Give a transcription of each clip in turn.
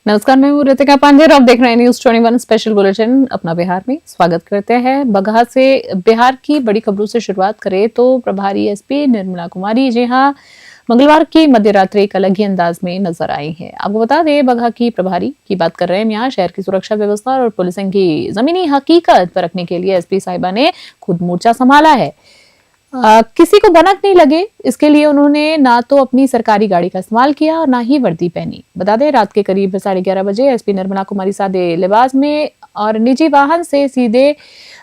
नमस्कार, मैं हूँ रितिका पांडे और आप देख रहे हैं न्यूज 21 स्पेशल बुलेटिन अपना बिहार में। स्वागत करते हैं। बगहा से बिहार की बड़ी खबरों से शुरुआत करें तो प्रभारी एसपी निर्मला कुमारी जी हाँ मंगलवार की मध्य रात्रि एक अलग ही अंदाज में नजर आई हैं। आपको बता दें, बगहा की प्रभारी की बात कर रहे हैं। यहाँ शहर की सुरक्षा व्यवस्था और पुलिसिंग की जमीनी हकीकत परखने के लिए एसपी साहिबा ने खुद मोर्चा संभाला है। किसी को भनक नहीं लगे, इसके लिए उन्होंने ना तो अपनी सरकारी गाड़ी का इस्तेमाल किया और ना ही वर्दी पहनी। बता दें, रात के करीब 11:30 बजे एसपी निर्मला कुमारी सादे लिबास में और निजी वाहन से सीधे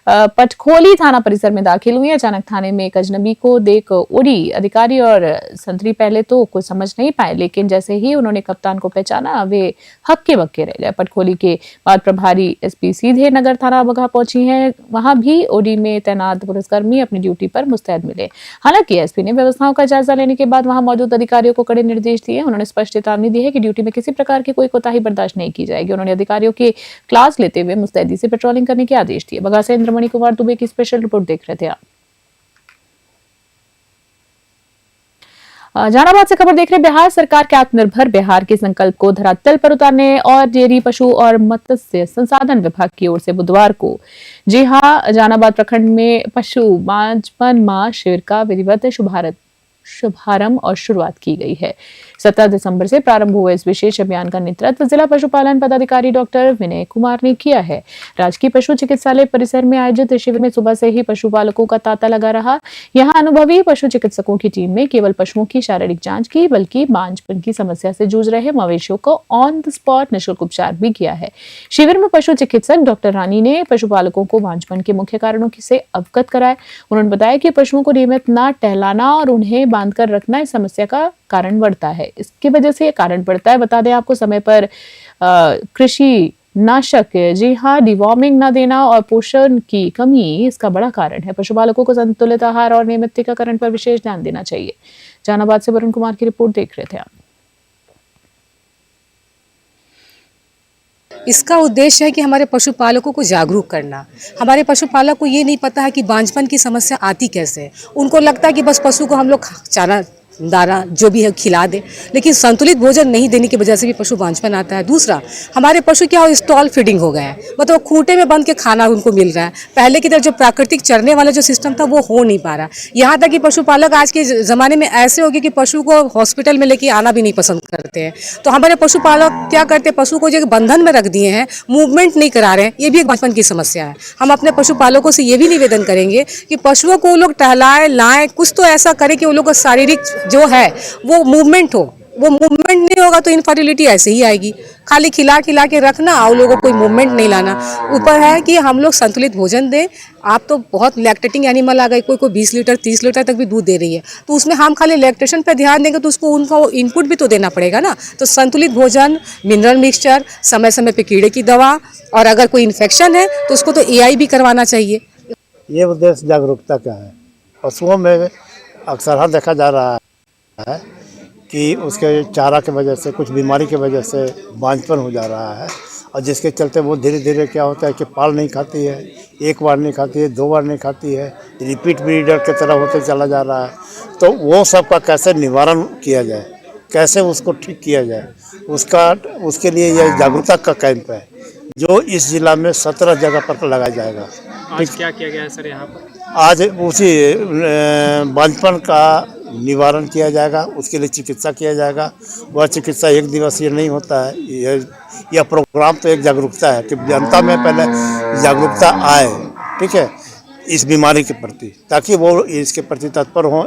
पटखोली थाना परिसर में दाखिल हुई। अचानक थाने में एक अजनबी को देख उड़ी अधिकारी और संतरी पहले तो कुछ समझ नहीं पाए, लेकिन जैसे ही उन्होंने कप्तान को पहचाना वे हक्के बक्के रह गए। पटखोली के बाद प्रभारी एसपी सीधे नगर थाना बगहा पहुंची हैं। वहां भी ओडी में तैनात पुलिसकर्मी अपनी ड्यूटी पर मुस्तैद मिले। हालांकि एसपी ने व्यवस्थाओं का जायजा लेने के बाद वहां मौजूद अधिकारियों को कड़े निर्देश दिए। उन्होंने स्पष्ट चेतावनी दी है कि ड्यूटी में किसी प्रकार की कोई कोताही बर्दाश्त नहीं की जाएगी। उन्होंने अधिकारियों की क्लास लेते हुए मुस्तैदी से पेट्रोलिंग करने के आदेश दिए। बगहा से इंद्रमणि कुमार दुबे की स्पेशल रिपोर्ट देख रहे थे आप। जहानाबाद से खबर देख रहे। बिहार सरकार के आत्मनिर्भर बिहार के संकल्प को धरातल पर उतारने और डेयरी, पशु और मत्स्य संसाधन विभाग की ओर से बुधवार को जी हां जहानाबाद प्रखंड में पशु बांझपन माह शिविर का विधिवत शुभारंभ और शुरुआत की गई है। 17 दिसंबर से प्रारंभ हुए इस विशेष अभियान का नेतृत्व जिला पशुपालन पदाधिकारी डॉक्टर विनय कुमार ने किया है। राजकीय पशु चिकित्सालय परिसर में आयोजित शिविर में सुबह से ही पशुपालकों का तांता लगा रहा। यहाँ अनुभवी पशु चिकित्सकों की टीम ने केवल पशुओं की शारीरिक जांच की, बल्कि बांझपन की समस्या से जूझ रहे मवेशियों को ऑन द स्पॉट निःशुल्क उपचार भी किया है। शिविर में पशु चिकित्सक डॉक्टर रानी ने पशुपालकों को बांझपन के मुख्य कारणों से अवगत कराया। उन्होंने बताया कि पशुओं को नियमित न टहलाना और उन्हें बांधकर रखना इस समस्या का कारण बढ़ता है। इसकी वजह से ये कारण बढ़ता है। बता दें आपको, समय पर कृषि नाशक जी हाँ डिवॉर्मिंग न देना और पोषण की कमी इसका बड़ा कारण है। पशुपालकों को संतुलित आहार और नियमित टीकाकरण पर विशेष ध्यान देना चाहिए। जहानाबाद से वरुण कुमार की रिपोर्ट देख रहे थे आप। इसका उद्देश्य है कि हमारे पशुपालकों को जागरूक करना। हमारे पशुपालक को ये नहीं पता है कि बांझपन की समस्या आती कैसे है। उनको लगता है कि बस पशु को हम लोग चारा दाना जो भी है खिला दे, लेकिन संतुलित भोजन नहीं देने की वजह से भी पशु बांझपन आता है। दूसरा, हमारे पशु क्या हो स्टॉल फीडिंग हो गए हैं, मतलब खूंटे में बंद के खाना उनको मिल रहा है। पहले की तरह जो प्राकृतिक चरने वाला जो सिस्टम था वो हो नहीं पा रहा। यहाँ तक कि पशुपालक आज के ज़माने में ऐसे हो गए कि पशु को हॉस्पिटल में लेके आना भी नहीं पसंद करते हैं। तो हमारे पशुपालक क्या करते हैं, पशु को जो बंधन में रख दिए हैं, मूवमेंट नहीं करा रहे हैं। ये भी एक बांझपन की समस्या है। हम अपने पशुपालकों से ये भी निवेदन करेंगे कि पशुओं को वो लोग टहलाएं, लाएं, कुछ तो ऐसा करें कि वो लोग का शारीरिक जो है वो मूवमेंट हो। वो मूवमेंट नहीं होगा तो इनफर्टिलिटी ऐसे ही आएगी। खाली खिला खिला के रखना और लोगों को कोई मूवमेंट नहीं लाना। ऊपर है कि हम लोग संतुलित भोजन दें। आप तो बहुत लैक्टेटिंग एनिमल आ गए, कोई 20 लीटर 30 लीटर तक भी दूध दे रही है, तो उसमें हम खाली लैक्टेशन पे ध्यान देंगे तो उसको उनका इनपुट भी तो देना पड़ेगा ना। तो संतुलित भोजन, मिनरल मिक्सचर, समय समय पे कीड़े की दवा, और अगर कोई इन्फेक्शन है तो उसको तो एआई भी करवाना चाहिए। ये उद्देश्य जागरूकता का है। पशुओं में अक्सर देखा जा रहा है कि उसके चारा की वजह से, कुछ बीमारी की वजह से बांझपन हो जा रहा है, और जिसके चलते वो धीरे धीरे क्या होता है कि पाल नहीं खाती है, एक बार नहीं खाती है, 2 बार नहीं खाती है, रिपीट ब्रीडर की तरह होते चला जा रहा है। तो वो सब का कैसे निवारण किया जाए, कैसे उसको ठीक किया जाए, उसके लिए यह जागरूकता का कैंप है जो इस जिला में 17 जगह पर लगाया जाएगा। आज क्या किया गया है सर यहाँ पर? आज उसी बांझपन का निवारण किया जाएगा, उसके लिए चिकित्सा किया जाएगा। वह चिकित्सा एक दिवसीय नहीं होता है। यह प्रोग्राम तो एक जागरूकता है कि जनता में पहले जागरूकता आए, ठीक है, इस बीमारी के प्रति, ताकि वो इसके प्रति तत्पर हों।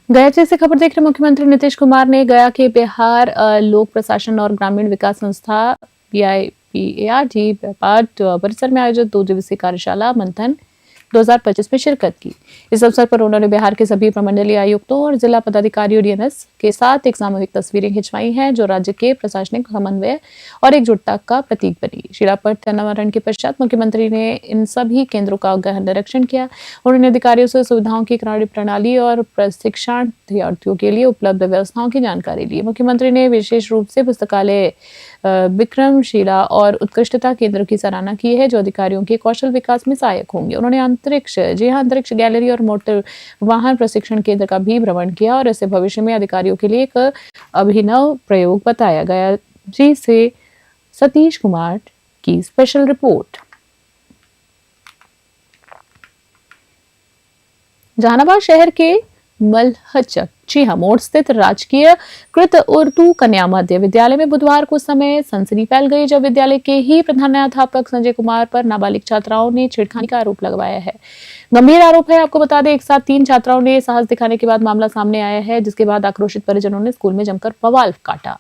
गया से खबर देख रहे मुख्यमंत्री नीतीश कुमार ने गया के बिहार लोक प्रशासन और ग्रामीण विकास संस्था BIPARD परिसर में आयोजित 2 दिवसीय कार्यशाला मंथन 2025 में शिरकत की। इस अवसर पर उन्होंने बिहार के सभी प्रमंडलीय आयुक्तों और जिला पदाधिकारियों DNS के साथ एक सामूहिक तस्वीरें खिंचवाई हैं, जो राज्य के प्रशासनिक समन्वय और एकजुटता का प्रतीक बनी। शिलापट अनावरण के पश्चात मुख्यमंत्री ने इन सभी केंद्रों का गहन निरीक्षण किया। उन्होंने अधिकारियों से सुविधाओं की प्रणाली और प्रशिक्षणार्थियों के लिए उपलब्ध व्यवस्थाओं की जानकारी ली। मुख्यमंत्री ने विशेष रूप से पुस्तकालय विक्रमशिला और उत्कृष्टता केंद्र की सराहना की है, जो अधिकारियों के कौशल विकास में सहायक होंगे। उन्होंने अंतरिक्ष गैलरी और मोटर वाहन प्रशिक्षण केंद्र का भी भ्रमण किया और इसे भविष्य में अधिकारियों के लिए एक अभिनव प्रयोग बताया। गया जी से सतीश कुमार की स्पेशल रिपोर्ट। जहानाबाद शहर के मलहचक मोड़ स्थित राजकीय कृत उर्दू कन्या मध्य विद्यालय में बुधवार को समय सनसनी फैल गई जब विद्यालय के ही प्रधानाध्यापक संजय कुमार पर नाबालिग छात्राओं ने छेड़खानी का आरोप लगवाया है। गंभीर आरोप है। आपको बता दें, एक साथ 3 छात्राओं ने साहस दिखाने के बाद मामला सामने आया है, जिसके बाद आक्रोशित परिजनों ने स्कूल में जमकर बवाल काटा।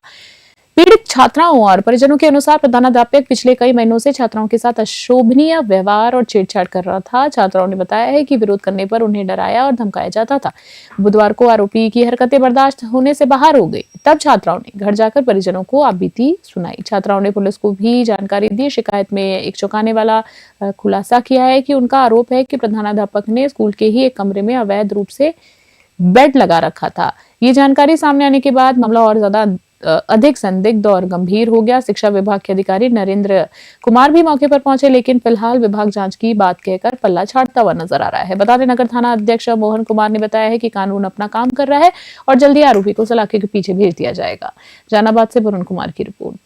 पीड़ित छात्राओं और परिजनों के अनुसार प्रधानाध्यापक पिछले कई महीनों से छात्राओं के साथ अशोभनीय व्यवहार और छेड़छाड़ कर रहा था। छात्राओं ने बताया है कि विरोध करने पर उन्हें डराया और धमकाया जाता था। बुधवार को आरोपी की हरकतें बर्दाश्त होने से बाहर हो गई। तब छात्राओं ने घर जाकर परिजनों को आपबीती सुनाई। छात्राओं ने पुलिस को भी जानकारी दी। शिकायत में एक चौंकाने वाला खुलासा किया है कि उनका आरोप है कि प्रधानाध्यापक ने स्कूल के ही एक कमरे में अवैध रूप से बेड लगा रखा था। ये जानकारी सामने आने के बाद मामला और ज्यादा अधिक संदिग्ध और गंभीर हो गया। शिक्षा विभाग के अधिकारी नरेंद्र कुमार भी मौके पर पहुंचे, लेकिन फिलहाल विभाग जांच की बात कहकर पल्ला झाड़ता हुआ नजर आ रहा है। बता दें, नगर थाना अध्यक्ष मोहन कुमार ने बताया है कि कानून अपना काम कर रहा है और जल्दी आरोपी को सलाखे के पीछे भेज दिया जाएगा। जहानाबाद से वरुण कुमार की रिपोर्ट।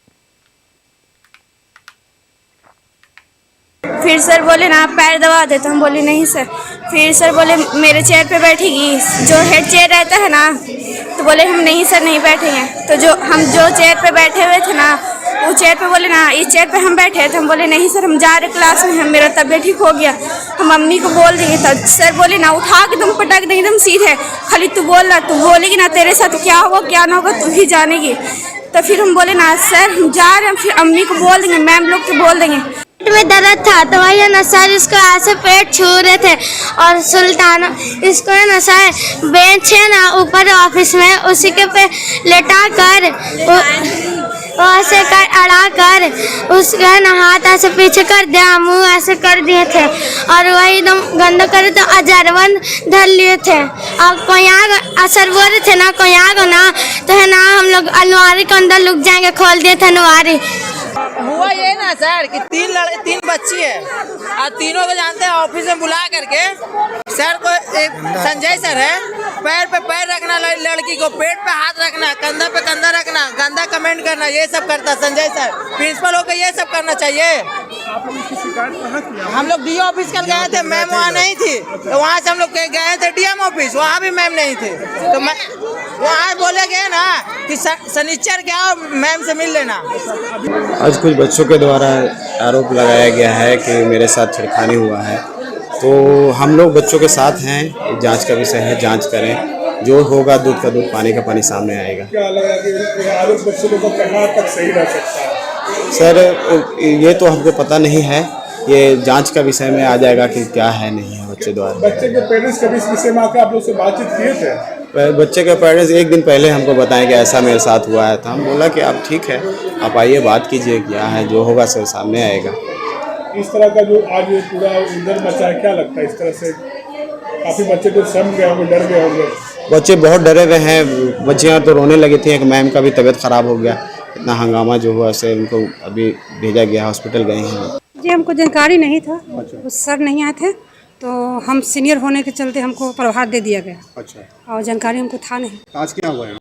फिर सर बोले ना पैर दबा दे, तो हम बोले नहीं सर। फिर सर बोले मेरे चेयर पे बैठेगी, जो हेड चेयर रहता है ना, तो बोले हम नहीं सर नहीं बैठेंगे। तो जो चेयर पे बैठे हुए थे ना, वो चेयर पे बोले ना इस चेयर पे हम बैठे थे। हम बोले नहीं सर हम जा रहे क्लास में, हम मेरा तबीयत ठीक हो गया, हम मम्मी को बोल देंगे। तो सर बोले ना उठा के तुम पटक देंगे एकदम सीधे, खाली तू बोल रहा, तू बोलेगी ना तेरे साथ क्या होगा क्या ना होगा तू ही जानेगी। तो फिर हम बोले ना सर हम जा रहे हैं, फिर अम्मी को बोल देंगे, मैम लोग को बोल देंगे। में दर्द था तो वही है ना सर इसको ऐसे पेट छू रहे थे और सुल्ताना इसको है ना सर बेंच है ना ऊपर ऑफिस में उसी के पे लेटा कर ऐसे कर अड़ा कर उसका है ना हाथ ऐसे पीछे कर दिया, मुंह ऐसे कर दिए थे और वही एकदम गंदा करे तो अजरवन धर लिए थे। और कोई असर बोल रहे थे ना कोई आग ना तो है ना हम लोग अलमारी के अंदर लुक जाएंगे, खोल दिए थे अलमारी। हुआ ये ना सर कि 3 बच्ची है और तीनों को जानते हैं ऑफिस में बुला करके सर को एक संजय सर है, पैर पे पैर रखना लड़की को, पेट पे हाथ रखना, कंधा पे कंधा रखना, गंदा कमेंट करना, ये सब करता संजय सर। प्रिंसिपल होकर ये सब करना चाहिए। हम लोग डी ऑफिस कल गए थे, मैम वहाँ नहीं थी, तो वहाँ से हम लोग गए थे डीएम ऑफिस, वहाँ भी मैम नहीं थे। तो मैं वहाँ बोले गए ना कि शनिचर के आओ मैम से मिल लेना। आज कुछ बच्चों के द्वारा आरोप लगाया गया है कि मेरे साथ छेड़खानी हुआ है, तो हम लोग बच्चों के साथ हैं। जांच का विषय है, जांच करें, जो होगा दूध का दूध पानी का पानी सामने आएगा। क्या लगा कि आरोप बच्चों को कहाँ तक सही रह सकता है? सर ये तो हमको पता नहीं है, ये जांच का विषय में आ जाएगा कि क्या है नहीं है बच्चे द्वारा। बच्चे के पेरेंट्स कभी इस विषय में आकर आप लोग से बातचीत किए थे? बच्चे के पेरेंट्स एक दिन पहले हमको बताएं कि ऐसा मेरे साथ हुआ है, तो हम बोला कि आप ठीक है, आप आइए बात कीजिए, क्या है जो होगा सर सामने आएगा। इस तरह का जो आज ये पूरा इंधन मचा है, क्या लगता है इस तरह से काफ़ी बच्चे तो सहम गए होंगे, डर गए होंगे? बच्चे बहुत डरे हुए हैं, बच्चियाँ तो रोने लगी थी। एक मैम का भी तबीयत ख़राब हो गया, इतना हंगामा जो हुआ से उनको अभी भेजा गया, हॉस्पिटल गए हैं। जी हमको जानकारी नहीं था। अच्छा। सर नहीं आए थे तो हम सीनियर होने के चलते हमको प्रभार दे दिया गया। अच्छा। और जानकारी हमको था नहीं। आज क्या हुआ है?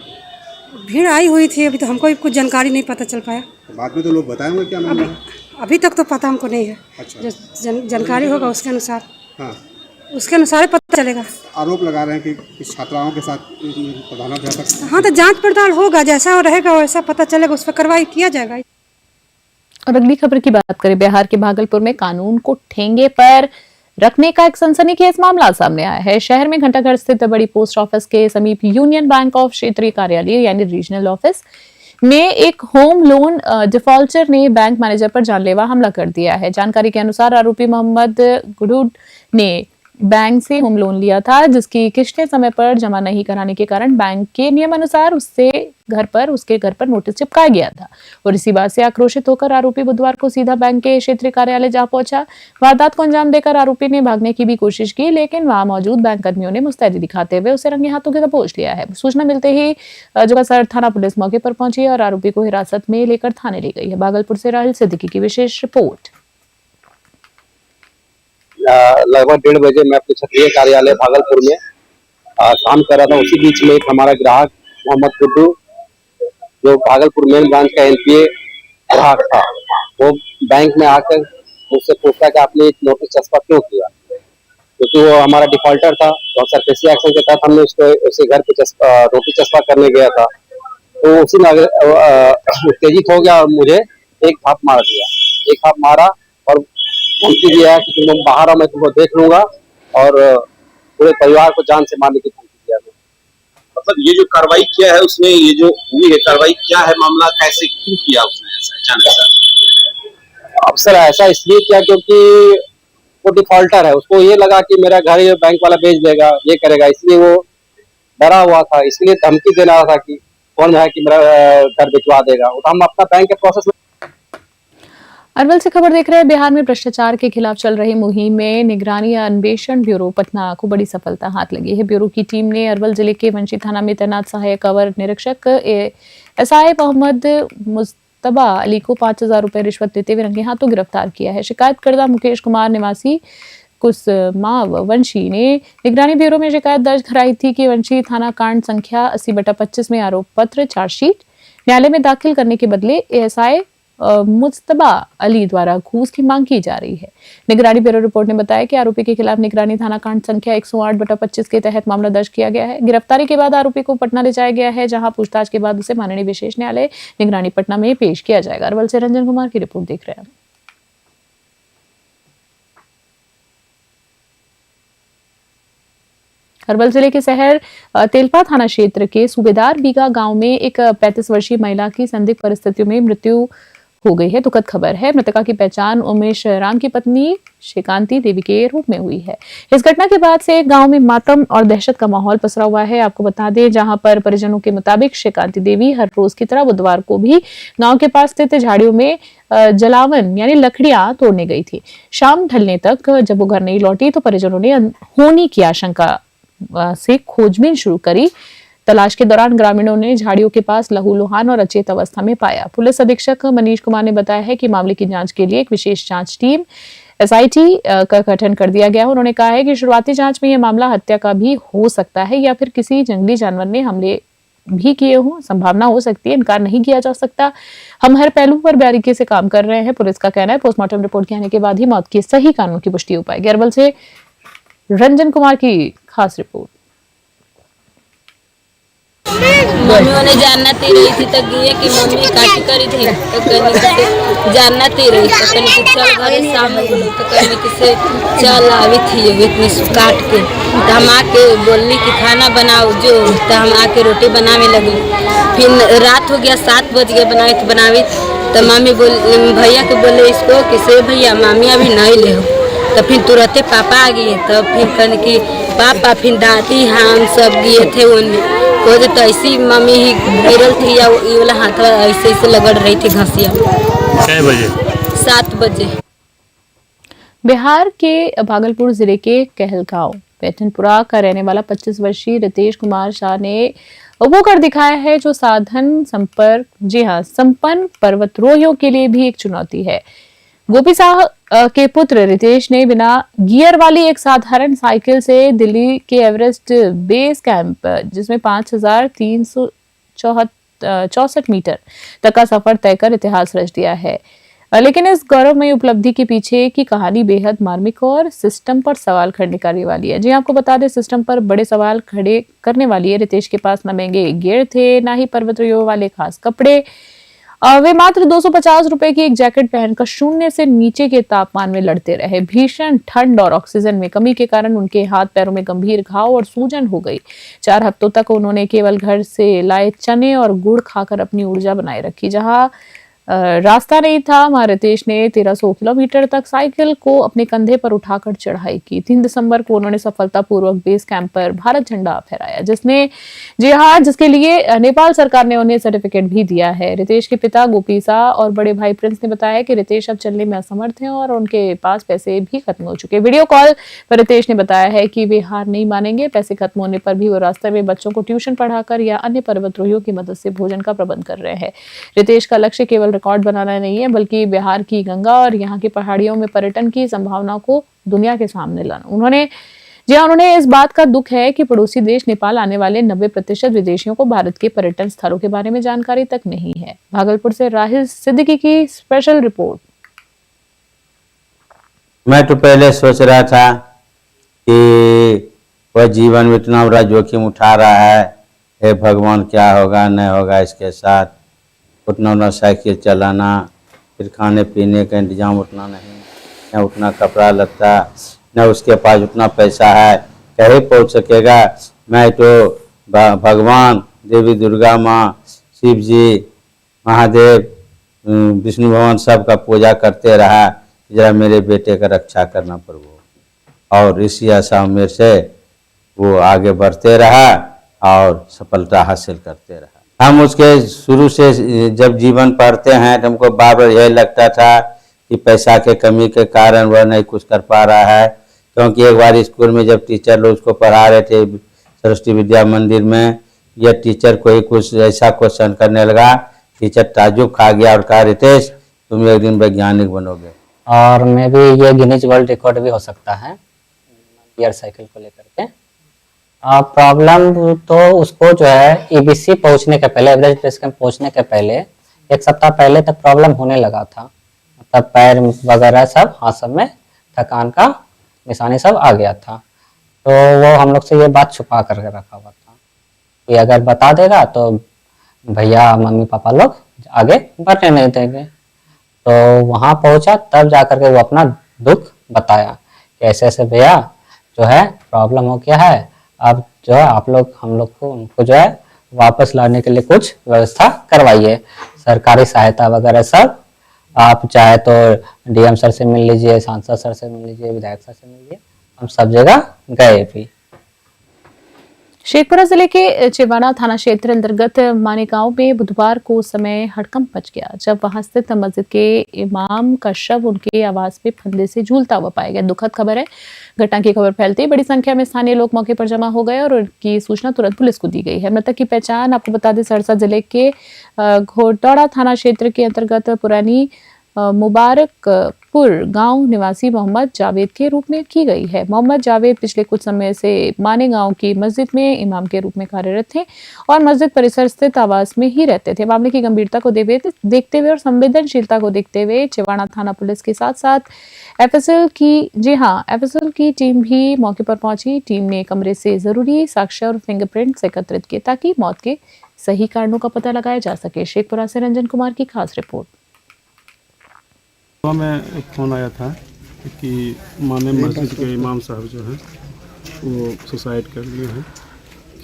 भीड़ आई हुई थी, अभी तो हमको भी कुछ जानकारी नहीं पता चल पाया। बाद में तो लोग बताएंगे क्या मामला है? अभी तक तो पता हमको नहीं है। अच्छा। जो जानकारी होगा उसके अनुसार, हाँ, उसके अनुसार पता चलेगा। आरोप लगा रहे हैं कि छात्राओं के साथ प्रधानाध्यापक। हाँ, तो जांच पड़ताल होगा, जैसा रहेगा वैसा पता चलेगा, उस पर कार्रवाई किया जाएगा। और अगली खबर की बात करें, बिहार के भागलपुर में कानून को ठेंगे पर रखने का एक सनसनीखेज मामला सामने आया है। शहर में घंटाघर स्थित बड़ी पोस्ट ऑफिस के समीप यूनियन बैंक ऑफ क्षेत्रीय कार्यालय यानी रीजनल ऑफिस में एक होम लोन डिफॉल्टर ने बैंक मैनेजर पर जानलेवा हमला कर दिया है। जानकारी के अनुसार आरोपी मोहम्मद गुडूड ने बैंक से होम लोन लिया था, जिसकी किस्तें समय पर जमा नहीं कराने के कारण बैंक के नियमानुसार उसके घर पर नोटिस चिपकाया गया था। और इसी बात से आक्रोशित होकर आरोपी बुधवार को सीधा बैंक के क्षेत्रीय कार्यालय जा पहुंचा। वारदात को अंजाम देकर आरोपी ने भागने की भी कोशिश की, लेकिन वहां मौजूद बैंक कर्मियों ने मुस्तैदी दिखाते हुए उसे रंगे हाथों के दबोच लिया है। सूचना मिलते ही जोगासर थाना पुलिस मौके पर पहुंची और आरोपी को हिरासत में लेकर थाने ले गई है। भागलपुर से राहुल सिद्दीकी की विशेष रिपोर्ट। लगभग 1:30 बजे मैं अपने क्षेत्रीय कार्यालय भागलपुर में काम कर रहा था। उसी बीच में एक हमारा ग्राहक मोहम्मद गुड्डू जो भागलपुर मेन ब्रांच का एनपीए ग्राहक था, वो बैंक में आकर मुझसे पूछता कि आपने नोटिस चस्पा क्यों किया, क्योंकि वो हमारा डिफॉल्टर था। तो सरफेसी एक्शन के तहत हमने उसको उसे घर पे नोटिस चस्पा करने गया था, तो उसी में उत्तेजित हो गया और मुझे एक थाप मार दिया। एक थाप मारा और धमकी दिया कि तुम बाहर आओ, मैं तुमको देख लूंगा, और पूरे परिवार को जान से मारने की धमकी दिया। मतलब ये जो कार्रवाई किया है उसमें, ये जो हुई है कार्रवाई, क्या है मामला, कैसे क्यों किया उसने ऐसा अचानक? अब सर ऐसा इसलिए किया क्योंकि वो डिफॉल्टर है, उसको ये लगा कि मेरा घर ये बैंक वाला बेच देगा, ये करेगा, इसलिए वो डरा हुआ था, इसलिए धमकी दे रहा था कि कौन है कि मेरा घर बिकवा देगा। तो हम अपना बैंक के प्रोसेस में। अरवल से खबर देख रहे हैं। बिहार में भ्रष्टाचार के खिलाफ चल रही मुहिम में निगरानी अन्वेषण ब्यूरो पटना को बड़ी सफलता हाथ लगी है। ब्यूरो की टीम ने अरवल जिले के वंशी थाना में तैनात सहायक अवर निरीक्षक एसआई मोहम्मद मुस्तबा अली को 5,000 रुपए रिश्वत देते हुए रंगे हाथों गिरफ्तार किया है। शिकायतकर्ता मुकेश कुमार निवासी कुसमाव वंशी ने निगरानी ब्यूरो में शिकायत दर्ज कराई थी कि वंशी थाना कांड संख्या 80/25 में आरोप पत्र चार्जशीट न्यायालय में दाखिल करने के बदले एएसआई मुस्तबा अली द्वारा घूस की मांग की जा रही है। निगरानी ब्यूरो रिपोर्ट ने बताया कि आरोपी के खिलाफ निगरानी थाना कांड संख्या 108/25 के तहत मामला दर्ज किया गया है। गिरफ्तारी के बाद आरोपी को पटना ले जाया गया है, जहां पूछताछ के बाद उसे माननीय विशेष न्यायालय निगरानी पटना में पेश किया जाएगा। अरवल से रंजन कुमार की रिपोर्ट देख रहे हैं। अरवल जिले के शहर तेलपा थाना क्षेत्र के सूबेदार बीघा गांव में एक 35 वर्षीय महिला की संदिग्ध परिस्थितियों में मृत्यु हो गई है। दुखद खबर है। मृतका की पहचान उमेश राम की पत्नी श्रीकांति देवी के रूप में हुई है। इस घटना के बाद से गांव में मातम और दहशत का माहौल पसरा हुआ है। आपको बता दें, जहां पर परिजनों के मुताबिक श्रीकांति देवी हर रोज की तरह बुधवार को भी गांव के पास स्थित झाड़ियों में जलावन यानी लकड़ियां तोड़ने गई थी। शाम ढलने तक जब वो घर नहीं लौटी तो परिजनों ने होनी की आशंका से खोजबीन शुरू करी। तलाश के दौरान ग्रामीणों ने झाड़ियों के पास लहूलुहान और अचेत अवस्था में पाया। पुलिस अधीक्षक मनीष कुमार ने बताया है कि मामले की जांच के लिए एक विशेष जांच टीम एसआईटी का गठन कर दिया गया है। उन्होंने कहा है कि शुरुआती जांच में यह मामला हत्या का भी हो सकता है या फिर किसी जंगली जानवर ने हमले भी किए हों, संभावना हो सकती है, इनकार नहीं किया जा सकता। हम हर पहलू पर बारीकी से काम कर रहे हैं। पुलिस का कहना है पोस्टमार्टम रिपोर्ट के आने के बाद ही मौत की सही कारणों की पुष्टि हो पाएगी। अरवल से रंजन कुमार की खास रिपोर्ट। मम्मी उन्हें जानना ती रही थी, तक गई कि मम्मी काटी करी थी, तो कहने से जानना ती रही, तो कहने कि चल घरे शाम हो, तो कहने कि से चल आवी थी इतनी काट के, तो हम आके बोली कि खाना बनाओ जो, तो हम आके रोटी बनाने लगे। फिर रात हो गया, 7 बज गए बनावे, तो मम्मी भैया को बोले इसको कि से भैया मामी अभी नहीं ले हो, तो फिर तुरंत पापा आ गए। तो फिर कहने कि पापा, फिर दादी हम सब गए थे उनमें, तो ऐसी मम्मी ही गिरल थी या ये वाला हाथ ऐसे ऐसे लगड़ रही थी घसिया। 6 बजे 7 बजे। बिहार के भागलपुर जिले के कहलगांव पैठनपुरा का रहने वाला 25 वर्षीय रितेश कुमार शाह ने वो कर दिखाया है जो साधन संपर्क संपन्न पर्वतरोहियों के लिए भी एक चुनौती है। गोपी शाह के पुत्र रितेश ने बिना गियर वाली एक साधारण साइकिल से दिल्ली के एवरेस्ट बेस कैंप, जिसमें 5,364 मीटर तक का सफर तय कर इतिहास रच दिया है। लेकिन इस गौरवमयी उपलब्धि के पीछे की कहानी बेहद मार्मिक और सिस्टम पर सवाल खड़े करने वाली है। जी आपको बता दें, सिस्टम पर बड़े सवाल खड़े करने वाली है। रितेश के पास न महंगे गियर थे, ना ही पर्वतरोहियों वाले खास कपड़े। वे मात्र 250 रुपए की एक जैकेट पहनकर शून्य से नीचे के तापमान में लड़ते रहे। भीषण ठंड और ऑक्सीजन में कमी के कारण उनके हाथ पैरों में गंभीर घाव और सूजन हो गई। 4 हफ्तों तक उन्होंने केवल घर से लाए चने और गुड़ खाकर अपनी ऊर्जा बनाए रखी। जहां रास्ता नहीं था, वहां रितेश ने 1300 किलोमीटर तक साइकिल को अपने कंधे पर उठाकर चढ़ाई की। 3 दिसंबर को उन्होंने सफलतापूर्वक बेस कैंप पर भारत झंडा फहराया, जिसके लिए नेपाल सरकार ने उन्हें सर्टिफिकेट भी दिया है। रितेश के पिता गोपी शाह और बड़े भाई प्रिंस ने बताया कि रितेश अब चलने में असमर्थ हैं और उनके पास पैसे भी खत्म हो चुके। वीडियो कॉल पर रितेश ने बताया है कि वे हार नहीं मानेंगे। पैसे खत्म होने पर भी वो रास्ते में बच्चों को ट्यूशन पढ़ाकर या अन्य पर्वतरोहियों की मदद से भोजन का प्रबंध कर रहे हैं। रितेश का लक्ष्य केवल रिकॉर्ड बनाना नहीं है, बल्कि बिहार की गंगा और यहाँ की पहाड़ियों में पर्यटन की संभावनाओं को दुनिया के सामने लाना। उन्होंने जी हाँ, उन्होंने इस बात का दुख है कि पड़ोसी देश नेपाल आने वाले 90% विदेशियों को भारत के पर्यटन स्थलों के बारे में जानकारी तक नहीं है। भागलपुर से राहिल सिद्दीकी की स्पेशल रिपोर्ट। मैं तो पहले सोच रहा था कि वह जीवन में इतना बड़ा जोखिम उठा रहा है, हे भगवान क्या होगा नहीं होगा इसके साथ। उतना साइकिल चलाना, फिर खाने पीने का इंतजाम उतना नहीं, न उतना कपड़ा लत्ता, न उसके पास उतना पैसा है, कहीं पहुंच सकेगा। मैं तो भगवान, देवी दुर्गा माँ, शिव जी, महादेव, विष्णु भगवान सब का पूजा करते रहा, जरा मेरे बेटे का रक्षा करना प्रभु। और इसी आशा मेरे से वो आगे बढ़ते रहा और सफलता हासिल करते रहा। हम उसके शुरू से जब जीवन पढ़ते हैं तो हमको बार बार यही लगता था कि पैसा के कमी के कारण वह नहीं कुछ कर पा रहा है। क्योंकि एक बार स्कूल में जब टीचर लोग उसको पढ़ा रहे थे सरस्वती विद्या मंदिर में, यह टीचर कोई कुछ ऐसा क्वेश्चन करने लगा, टीचर ताजुब खा गया और कहा रितेश तुम एक दिन वैज्ञानिक बनोगे। और मैं भी ये गिनीज वर्ल्ड रिकॉर्ड भी हो सकता है गियर साइकिल को लेकर के। प्रॉब्लम तो उसको जो है ईबीसी पहुंचने के पहले, एवरेज बेस कैंप पहुंचने के पहले 1 सप्ताह पहले तक प्रॉब्लम होने लगा था। मतलब पैर वगैरह सब, हाथ सब में थकान का निशानी सब आ गया था। तो वो हम लोग से ये बात छुपा करके रखा हुआ था कि अगर बता देगा तो भैया मम्मी पापा लोग आगे बढ़ने नहीं देंगे। तो वहाँ पहुँचा तब जा करके वो अपना दुख बताया कि ऐसे ऐसे भैया जो है प्रॉब्लम हो गया है, अब जो है आप लोग हम लोग को उनको जो है वापस लाने के लिए कुछ व्यवस्था करवाइए, सरकारी सहायता वगैरह सब। आप चाहे तो डीएम सर से मिल लीजिए, सांसद सर से मिल लीजिए, विधायक सर से मिल लीजिए, हम सब जगह गए भी। शेखपुरा जिले के चिवाड़ा थाना क्षेत्र अंतर्गत मानेगांव में बुधवार को समय हड़कंप मच गया जब वहां स्थित मस्जिद के इमाम का शव उनके आवास में फंदे से झूलता हुआ पाया गया। दुखद खबर है। घटना की खबर फैलते ही बड़ी संख्या में स्थानीय लोग मौके पर जमा हो गए और उनकी सूचना तुरंत पुलिस को दी गई है। मृतक की पहचान आपको बता दें सहरसा जिले के घोटौड़ा थाना क्षेत्र के अंतर्गत पुरानी मुबारकपुर गांव निवासी मोहम्मद जावेद के रूप में की गई है। मोहम्मद जावेद पिछले कुछ समय से मानेगांव की मस्जिद में इमाम के रूप में कार्यरत थे और मस्जिद परिसर स्थित आवास में ही रहते थे। मामले की गंभीरता को देखते हुए और संवेदनशीलता को देखते हुए चिवाड़ा थाना पुलिस के साथ साथ एफएसएल की टीम भी मौके पर पहुंची। टीम ने कमरे से जरूरी साक्ष्य और फिंगरप्रिंट्स एकत्रित किए ताकि मौत के सही कारणों का पता लगाया जा सके। शेखपुरा से रंजन कुमार की खास रिपोर्ट। में एक फ़ोन आया था कि माने मस्जिद के इमाम साहब जो हैं वो सुसाइड कर लिए हैं।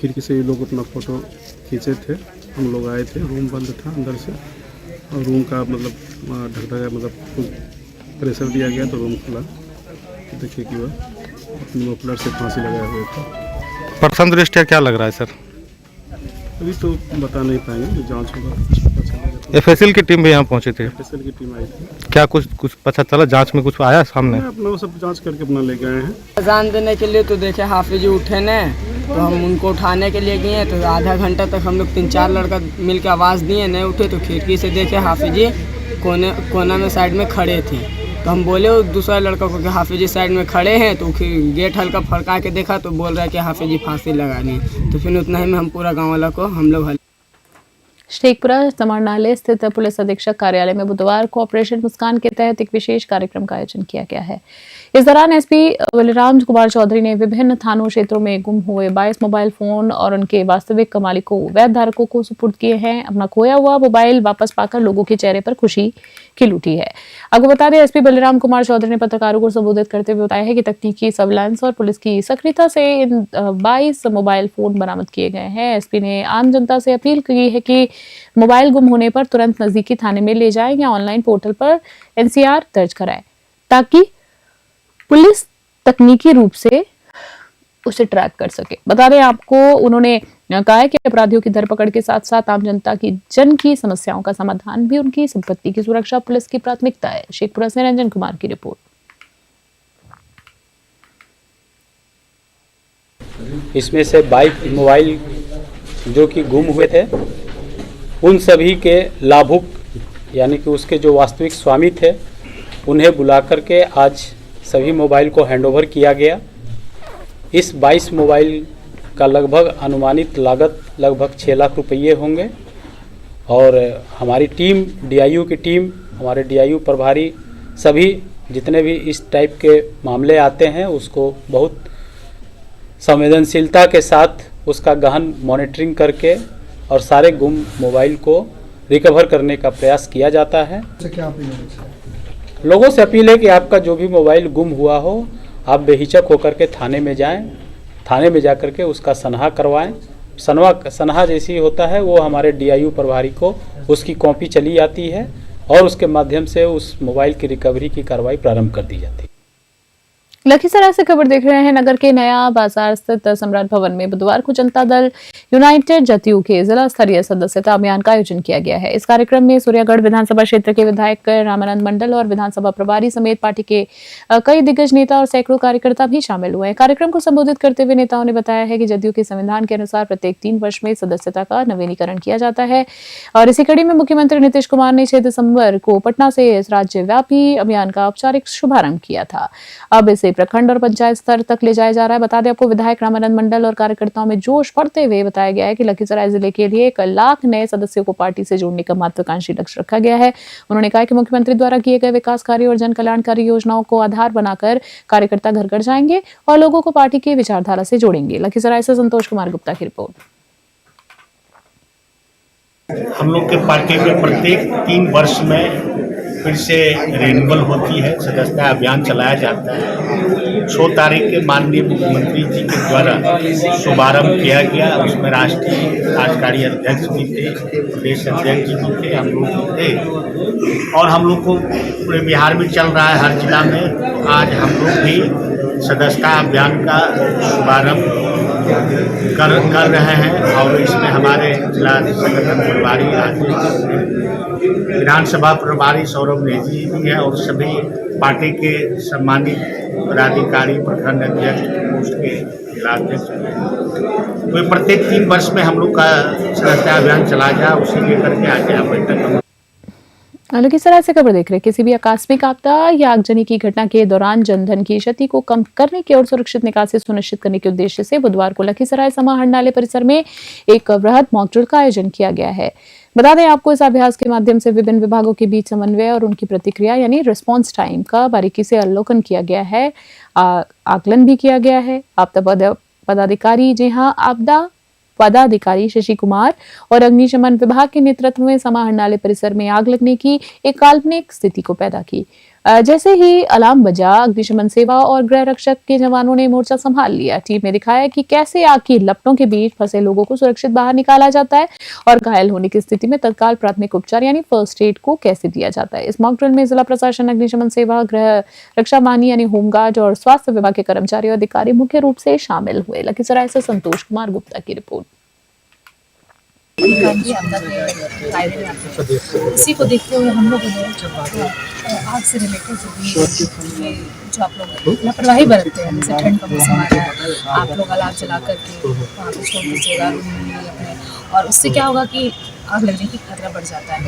खिड़की से ये लोग अपना फ़ोटो खींचे थे, हम लोग आए थे, रूम बंद था अंदर से और रूम का मतलब ढक मतलब प्रेशर दिया गया तो रूम खुला। तो देखिए कि वह अपने मफलर से फांसी लगाए हुए थे। प्रथम दृष्टया क्या लग रहा है सर? अभी तो बता नहीं पाएंगे, जांच होगा। एफएसएल की टीम भी यहाँ पहुँची थी? एफएसएल की टीम आई थी। क्या कुछ पता चला? जांच में कुछ आया सामने? अपना वो सब जांच करके अपना ले गए हैं। अजान देने के लिए तो देखे हाफिज उठे ने, तो हम उनको उठाने के लिए गए तो आधा घंटा तक हम लोग 3-4 लड़का मिल के आवाज़ दिए, नहीं उठे। तो खिड़की से देखे हाफिज जी कोना में साइड में खड़े थे। तो हम बोले उस दूसरा लड़का को कि हाफिज जी साइड में खड़े हैं। तो गेट हल्का फड़का के देखा तो बोल रहा है कि हाफिज जी फांसी लगानी। तो फिर उतना ही में हम पूरा गाँव वाला को हम लोग शेखपुरा समाहरणालय स्थित पुलिस अधीक्षक कार्यालय में बुधवार को ऑपरेशन मुस्कान के तहत एक विशेष कार्यक्रम का आयोजन किया गया है। इस दौरान एसपी बलराम कुमार चौधरी ने विभिन्न थानों क्षेत्रों में गुम हुए 22 मोबाइल फोन और उनके वास्तविक मालिकों वैध धारकों को सुपुर्द किए हैं। अपना खोया हुआ मोबाइल वापस पाकर लोगों के चेहरे पर खुशी खिल उठी है। आपको बता दें एसपी बलराम कुमार चौधरी ने पत्रकारों को संबोधित करते हुए बताया है कि तकनीकी सर्विलांस और पुलिस की सक्रियता से इन 22 मोबाइल फोन बरामद किए गए हैं। एसपी ने आम जनता से अपील की है कि मोबाइल गुम होने पर तुरंत नजदीकी थाने में ले जाएं या ऑनलाइन पोर्टल पर एनसीआर दर्ज कराएं ताकि पुलिस तकनीकी रूप से उसे ट्रैक कर सके। बता दें आपको उन्होंने कहा है कि अपराधियों की धरपकड़ के साथ साथ आम जनता की समस्याओं का समाधान भी उनकी संपत्ति की सुरक्षा पुलिस की प्राथमिकता है। शेखपुरा से रंजन कुमार की रिपोर्ट। इसमें से 22 मोबाइल जो कि गुम हुए थे उन सभी के लाभुक यानी कि उसके जो वास्तविक स्वामी थे उन्हें बुला करके आज सभी मोबाइल को हैंडओवर किया गया इस 22 मोबाइल का लगभग अनुमानित लागत लगभग 6 लाख रुपये होंगे। और हमारी टीम, डीआईयू की टीम, हमारे डीआईयू प्रभारी, सभी जितने भी इस टाइप के मामले आते हैं उसको बहुत संवेदनशीलता के साथ उसका गहन मॉनिटरिंग करके और सारे गुम मोबाइल को रिकवर करने का प्रयास किया जाता है। लोगों से अपील है कि आपका जो भी मोबाइल गुम हुआ हो आप बेहिचक होकर के थाने में जाएं, थाने में जाकर के उसका सनहा करवाएं। सनहा जैसी होता है वो हमारे डीआईयू प्रभारी को उसकी कॉपी चली जाती है और उसके माध्यम से उस मोबाइल की रिकवरी की कार्रवाई प्रारंभ कर दी जाती है। लखीसराय से खबर देख रहे हैं। नगर के नया बाजार स्थित सम्राट भवन में बुधवार को जनता दल यूनाइटेड जदयू के जिला स्तरीय सदस्यता अभियान का आयोजन किया गया है। इस कार्यक्रम में सूर्यागढ़ विधानसभा क्षेत्र के विधायक रामानंद मंडल और विधानसभा प्रभारी समेत पार्टी के कई दिग्गज नेता और सैकड़ों कार्यकर्ता भी शामिल हुए। कार्यक्रम को संबोधित करते हुए नेताओं ने बताया है कि जदयू के संविधान के अनुसार प्रत्येक 3 वर्ष में सदस्यता का नवीनीकरण किया जाता है और इसी कड़ी में मुख्यमंत्री नीतीश कुमार ने 6 दिसंबर को पटना से इस राज्यव्यापी अभियान का औपचारिक शुभारंभ किया था। अब इसे प्रखंड और पंचायत स्तर तक ले जाया जा रहा है। बता दें आपको, विधायक रामानंद मंडल और कार्यकर्ताओं में जोश बढ़ते हुए बताया गया है कि लखीसराय जिले के लिए 1 लाख नए सदस्यों को पार्टी से जोड़ने का महत्वाकांक्षी लक्ष्य रखा गया है। उन्होंने कहा कि मुख्यमंत्री द्वारा किए गए विकास कार्य और जन कल्याणकारी योजनाओं को आधार बनाकर कार्यकर्ता घर घर जाएंगे और लोगों को पार्टी की विचारधारा से जोड़ेंगे। लखीसराय से संतोष कुमार गुप्ता की रिपोर्ट। हम लोग के पार्टी में प्रत्येक 3 वर्ष में फिर से रिन्यूअल होती है, सदस्यता अभियान चलाया जाता है। 6 तारीख के माननीय मुख्यमंत्री जी के द्वारा शुभारंभ किया गया। उसमें राष्ट्रीय कार्यकारी अध्यक्ष भी थे, प्रदेश अध्यक्ष जी भी थे, हम लोग भी थे और हम लोग को पूरे बिहार में चल रहा है, हर जिला में। आज हम लोग भी सदस्यता अभियान का शुभारंभ कर रहे हैं और इसमें हमारे जिला संगठन प्रभारी विधानसभा प्रभारी सौरभ नेजी भी है और सभी पार्टी के सम्मानित पदाधिकारी, प्रखंड अध्यक्ष, पोस्ट के जिला अध्यक्ष। तो प्रत्येक 3 वर्ष में हम लोग का सदस्यता अभियान चला जाए, उसी लेकर के आज यहाँ बैठक। लखीसराय से खबर देख रहे हैं। किसी भी आकस्मिक आपदा या आगजनी की घटना के दौरान जनधन की क्षति को कम करने की और सुरक्षित निकासी सुनिश्चित करने के उद्देश्य से बुधवार को लखीसराय समाहरणालय परिसर में एक वृहद मॉक ड्रिल का आयोजन किया गया है। बता दें आपको, इस अभ्यास के माध्यम से विभिन्न विभागों के बीच समन्वय और उनकी प्रतिक्रिया यानी रिस्पॉन्स टाइम का बारीकी से अवलोकन किया गया है, आकलन भी किया गया है। आपदा पदाधिकारी, जी हाँ, आपदा पदाधिकारी शशि कुमार और अग्निशमन विभाग के नेतृत्व में समाहरणालय परिसर में आग लगने की एक काल्पनिक स्थिति को पैदा की। जैसे ही अलार्म बजा, अग्निशमन सेवा और गृह रक्षक के जवानों ने मोर्चा संभाल लिया। टीम ने दिखाया कि कैसे आग की लपटों के बीच फंसे लोगों को सुरक्षित बाहर निकाला जाता है और घायल होने की स्थिति में तत्काल प्राथमिक उपचार यानी फर्स्ट एड को कैसे दिया जाता है। इस मॉक ड्रिल में जिला प्रशासन, अग्निशमन सेवा, गृह रक्षा वाहिनी यानी होमगार्ड और स्वास्थ्य विभाग के कर्मचारी और अधिकारी मुख्य रूप से शामिल हुए। लखीसराय से संतोष कुमार गुप्ता की रिपोर्ट। इसी को देखते हुए हम लोग आग से रिलेटेड जो आप लोग लापरवाही बरतते हैं, जैसे ठंड का मौसम आ रहा है, आप लोग अलार्म जला करके वहाँ पे छोड़ दीजिएगा अपने, और उससे क्या होगा कि आग लगने की खतरा बढ़ जाता है।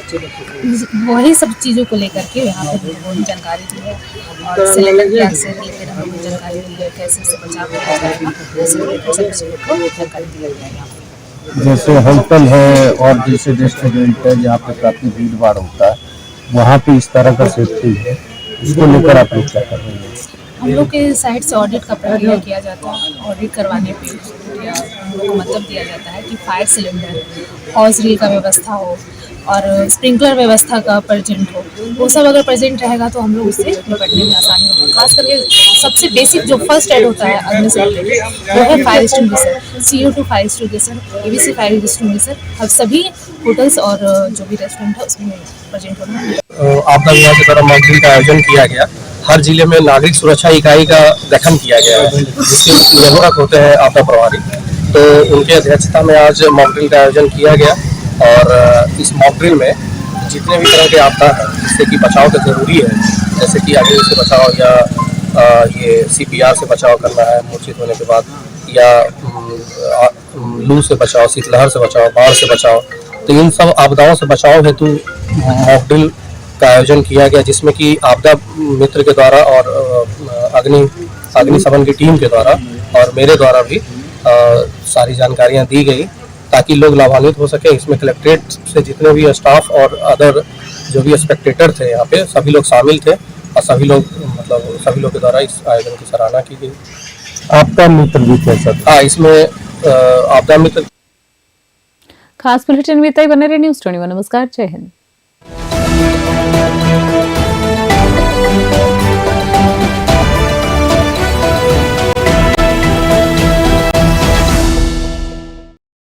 वही सब चीज़ों को लेकर के यहाँ पे लोगों जानकारी दी है और सिलेंडर की आग से रिलेटेड हम लोगों ने जानकारी दी है, कैसे से बचाव किया जाएगा, इससे रिलेटेड सभी चीज़ों को जानकारी दी गई है। यहाँ पर जैसे होटल है और जैसे रेस्टोरेंट है जहाँ पे काफी भीड़ भाड़ होता है, वहाँ पे इस तरह का सेफ्टी है, इसको लेकर आप लोग क्या कर रहे हैं? हम लोग के साइड से ऑडिट का प्रक्रिया किया जाता है। ऑडिट करवाने पे हम लोग को मतलब दिया जाता है कि फायर सिलेंडर, हॉज रील का व्यवस्था हो और स्प्रिंकलर व्यवस्था का प्रेजेंट हो, वो सब अगर प्रेजेंट रहेगा तो हम लोग उससे निपटने में आसानी होगा। खास करके सबसे बेसिक जो फर्स्ट एड होता है अग्नि से रिलेटेड वो है fire extinguisher, CO2 fire extinguisher, ABC fire extinguisher. अब सभी होटल्स और जो भी रेस्टोरेंट है उसमें प्रेजेंट होना है। आपदा विभाग के द्वारा मॉक ड्रिल का आयोजन किया गया। हर जिले में नागरिक सुरक्षा इकाई का गठन किया गया है, जिसके नियंत्रक होते हैं आपदा प्रभारी। तो उनके अध्यक्षता में आज मॉक ड्रिल का आयोजन किया गया और इस मॉक ड्रिल में जितने भी तरह के आपदा हैं जिससे कि बचाव तो जरूरी है, जैसे कि अग्नि से बचाव या ये CPR से बचाव करना है मूर्छित होने के बाद, या लू से बचाव, शीतलहर से बचाव, बाढ़ से बचाव, तो इन सब आपदाओं से बचाव हेतु मॉक ड्रिल का आयोजन किया गया, जिसमें कि आपदा मित्र के द्वारा और अग्निशमन की टीम के द्वारा और मेरे द्वारा भी सारी जानकारियां दी गई ताकि लोग लाभान्वित हो सके। इसमें कलेक्ट्रेट से जितने भी स्टाफ और अदर जो भी स्पेक्टेटर थे यहाँ पे सभी लोग शामिल थे और सभी लोग के द्वारा इस आयोजन की सराहना की गई। आपका मित्र भी थे सर? हाँ, इसमें आपदा मित्र। खास बुलेटिन में इतना ही। बने रहे न्यूज़ 21। नमस्कार, जय हिंद।